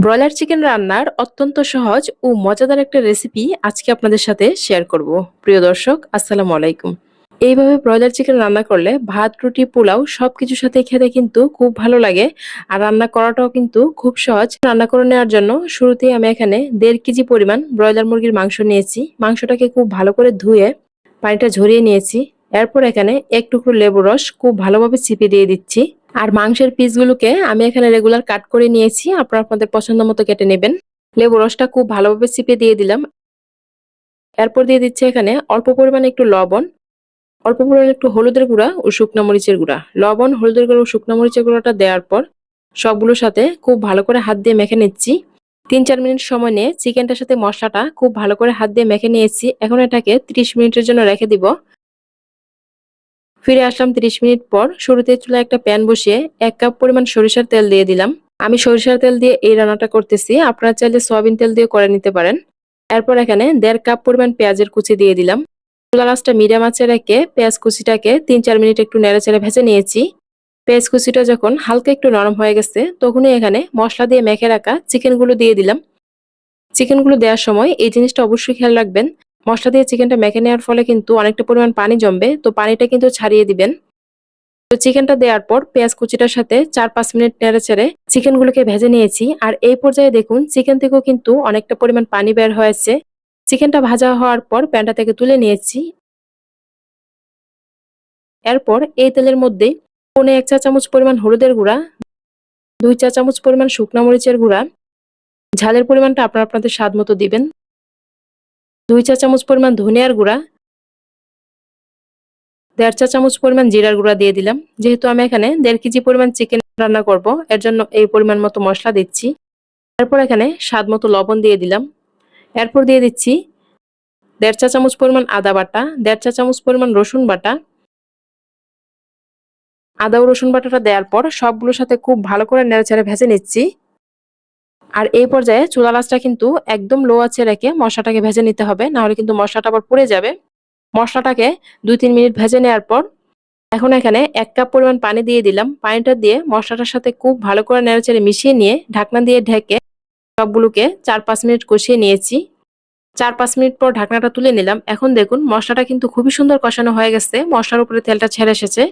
Broiler chicken রান্নার অত্যন্ত সহজ ও মজাদার একটা রেসিপি আজকে আপনাদের সাথে শেয়ার করব। প্রিয় দর্শক, আসসালামু আলাইকুম। এইভাবে ব্রয়লার চিকেন রান্না করলে ভাত, রুটি, পোলাও সবকিছুর সাথে খেতে কিন্তু খুব ভালো লাগে। আর রান্না করাটাও কিন্তু খুব সহজ। রান্না করে নেওয়ার জন্য শুরুতেই আমি এখানে 1.5 কেজি পরিমাণ ব্রয়লার মুরগির মাংস নিয়েছি। মাংসটাকে খুব ভালো করে ধুয়ে পানিটা ঝরিয়ে নিয়েছি। এরপর এখানে এক টুকরো লেবুর রস খুব ভালোভাবে চিপে দিয়ে দিচ্ছি। আর মাংসের পিসগুলোকে আমি এখানে রেগুলার কাট করে নিয়েছি, আপনারা আপনাদের পছন্দ মতো কেটে নেবেন। লেবু রসটা খুব ভালোভাবে চিপে দিয়ে দিলাম। এরপর দিয়ে দিচ্ছি এখানে অল্প পরিমাণে একটু লবণ, অল্প পরিমাণে একটু হলুদের গুঁড়া ও শুকনা মরিচের গুঁড়া। লবণ, হলুদের গুঁড়া ও শুকনা মরিচের গুঁড়াটা দেওয়ার পর সবগুলোর সাথে খুব ভালো করে হাত দিয়ে মেখে নিচ্ছি। 3-4 মিনিট সময় নিয়ে চিকেনটার সাথে মশলাটা খুব ভালো করে হাত দিয়ে মেখে নিয়েছি। এখন এটাকে 30 মিনিটের জন্য রেখে দিব। ফিরে আসলাম 30 মিনিট পর। শুরুতে চুলায় একটা প্যান বসিয়ে 1 কাপ পরিমাণ সরিষার তেল দিয়ে দিলাম। আমি সরিষার তেল দিয়ে এই রান্নাটা করতেছি, আপনারা চাইলে সয়াবিন তেল দিয়ে করে নিতে পারেন। এরপর এখানে 1.5 কাপ পরিমাণ পেঁয়াজের কুচি দিয়ে দিলাম। চুলার আঁচটা মিডিয়াম আঁচে রেখে পেঁয়াজ কুচিটাকে 3-4 মিনিট একটু নেড়েচেড়ে ভেজে নিয়েছি। পেঁয়াজ কুচিটা যখন হালকা একটু নরম হয়ে গেছে, তখনই এখানে মশলা দিয়ে মেখে রাখা চিকেনগুলো দিয়ে দিলাম। চিকেনগুলো দেওয়ার সময় এই জিনিসটা অবশ্যই খেয়াল রাখবেন, মশলা দিয়ে চিকেনটা মেখে নেওয়ার ফলে কিন্তু অনেকটা পরিমাণ পানি জমবে, তো পানিটা কিন্তু ছাড়িয়ে দিবেন। তো চিকেনটা দেওয়ার পর পেঁয়াজ কুচিটার সাথে 4-5 মিনিট নেড়েচেড়ে চিকেনগুলোকে ভেজে নিয়েছি। আর এই পর্যায়ে দেখুন চিকেন থেকেও কিন্তু অনেকটা পরিমাণ পানি বের হয়েছে। চিকেনটা ভাজা হওয়ার পর প্যানটা থেকে তুলে নিয়েছি। এরপর এই তেলের মধ্যে 1 চা চামচ পরিমাণ হলুদের গুঁড়া, 2 চা চামচ পরিমাণ শুকনা মরিচের গুঁড়া, ঝালের পরিমাণটা আপনারা আপনাদের স্বাদ মতো দিবেন, 2 চা চামচ পরিমাণ ধনিয়ার গুঁড়া, 1.5 চা চামচ পরিমাণ জিরার গুঁড়া দিয়ে দিলাম। যেহেতু আমি এখানে 1.5 কেজি পরিমাণ চিকেন রান্না করব, এর জন্য এই পরিমাণ মতো মশলা দিচ্ছি। এরপর এখানে স্বাদ মতো লবণ দিয়ে দিলাম। এরপর দিয়ে দিচ্ছি 1.5 চা চামচ পরিমাণ আদা বাটা, 1.5 চা চামচ পরিমাণ রসুন বাটা। আদা ও রসুন বাটাটা দেওয়ার পর সবগুলোর সাথে খুব ভালো করে নেড়েচেড়ে ভেজে নিচ্ছি। আর এই পর্যায়ে চুলার আঁচটা কিন্তু একদম লো আঁচে রেখে মশলাটাকে ভেজে নিতে হবে, না হলে কিন্তু মশলাটা আবার পুড়ে যাবে। মশলাটাকে 2-3 মিনিট ভেজে নেওয়ার পর এখন এখানে 1 কাপ পরিমাণ পানি দিয়ে দিলাম। পানিটা দিয়ে মশলাটার সাথে খুব ভালো করে নেড়েচেড়ে মিশিয়ে নিয়ে ঢাকনা দিয়ে ঢেকে সবগুলোকে 4-5 মিনিট কষিয়ে নিয়েছি। 4-5 মিনিট পর ঢাকনাটা তুলে নিলাম। এখন দেখুন মশলাটা কিন্তু খুবই সুন্দর কষানো হয়ে গেছে, মশলার উপরে তেলটা ছেড়ে এসেছে।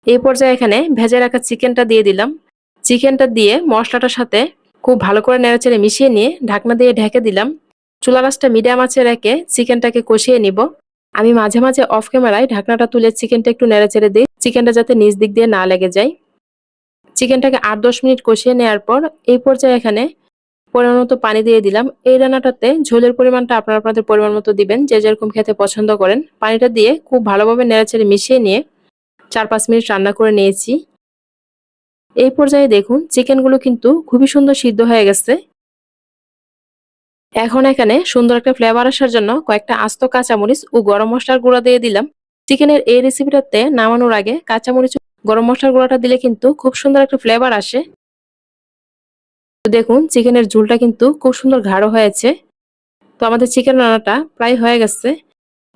এই পর্যায়ে এখানে ভেজে রাখা চিকেনটা দিয়ে দিলাম। চিকেনটা দিয়ে মশলাটার সাথে খুব ভালো করে নেড়েচেড়ে মিশিয়ে নিয়ে ঢাকনা দিয়ে ঢেকে দিলাম। চুলার আঁচটা মিডিয়াম আঁচে রেখে চিকেনটাকে কষিয়ে নিব। আমি মাঝে মাঝে অফ ক্যামেরায় ঢাকনাটা তুলে চিকেনটা একটু নেড়েচেড়ে দিই, চিকেনটা যাতে নিচ দিক দিয়ে না লেগে যায়। চিকেনটাকে 8-10 মিনিট কষিয়ে নেওয়ার পর এই পর্যায়ে এখানে পরিমাণ মতো পানি দিয়ে দিলাম। এই রান্নাটাতে ঝোলের পরিমাণটা আপনারা আপনাদের পরিমাণ মতো দিবেন, যে যেরকম খেতে পছন্দ করেন। পানিটা দিয়ে খুব ভালোভাবে নেড়েচেড়ে মিশিয়ে নিয়ে 4-5 মিনিট রান্না করে নিয়েছি। এই পর্যায়ে দেখুন চিকেনগুলো কিন্তু খুবই সুন্দর সিদ্ধ হয়ে গেছে। এখন এখানে সুন্দর একটা ফ্লেভার আসার জন্য কয়েকটা আস্ত কাঁচামরিচ ও গরম মশলার গুঁড়া দিয়ে দিলাম। চিকেনের এই রেসিপিটাতে নামানোর আগে কাঁচামরিচ ও গরম মশলার গুঁড়াটা দিলে কিন্তু খুব সুন্দর একটা ফ্লেভার আসে। তো দেখুন চিকেনের ঝোলটা কিন্তু খুব সুন্দর গাঢ় হয়েছে। তো আমাদের চিকেন রান্নাটা প্রায় হয়ে গেছে।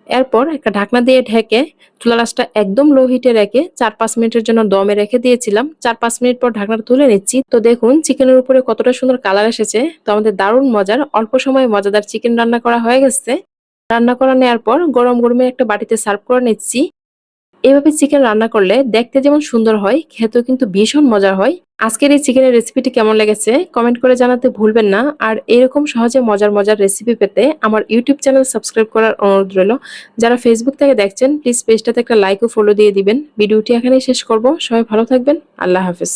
এরপর একটা ঢাকনা দিয়ে ঢেকে চুলার আঁচটা একদম লো হিটে রেখে 4-5 মিনিটের জন্য দমে রেখে দিয়েছিলাম। 4-5 মিনিট পর ঢাকনাটা তুলে নিচ্ছি। তো দেখুন চিকেনের উপরে কতটা সুন্দর কালার এসেছে। তো আমাদের দারুণ মজার অল্প সময়ে মজাদার চিকেন রান্না করা হয়ে গেছে। রান্না করা নেওয়ার পর গরম গরমে একটা বাটিতে সার্ভ করে নিচ্ছি। এভাবে চিকেন রান্না করলে দেখতে যেমন সুন্দর হয়, খেতেও কিন্তু ভীষণ মজার হয়। আজকের এই চিকেনের রেসিপিটি কেমন লেগেছে কমেন্ট করে জানাতে ভুলবেন না। আর এরকম সহজে মজার মজার রেসিপি পেতে আমার ইউটিউব চ্যানেল সাবস্ক্রাইব করার অনুরোধ রইল। যারা ফেসবুক থেকে দেখছেন প্লিজ পেজটাতে একটা লাইক ও ফলো দিয়ে দিবেন। ভিডিওটি এখানেই শেষ করব। সবাই ভালো থাকবেন। আল্লাহ হাফেজ।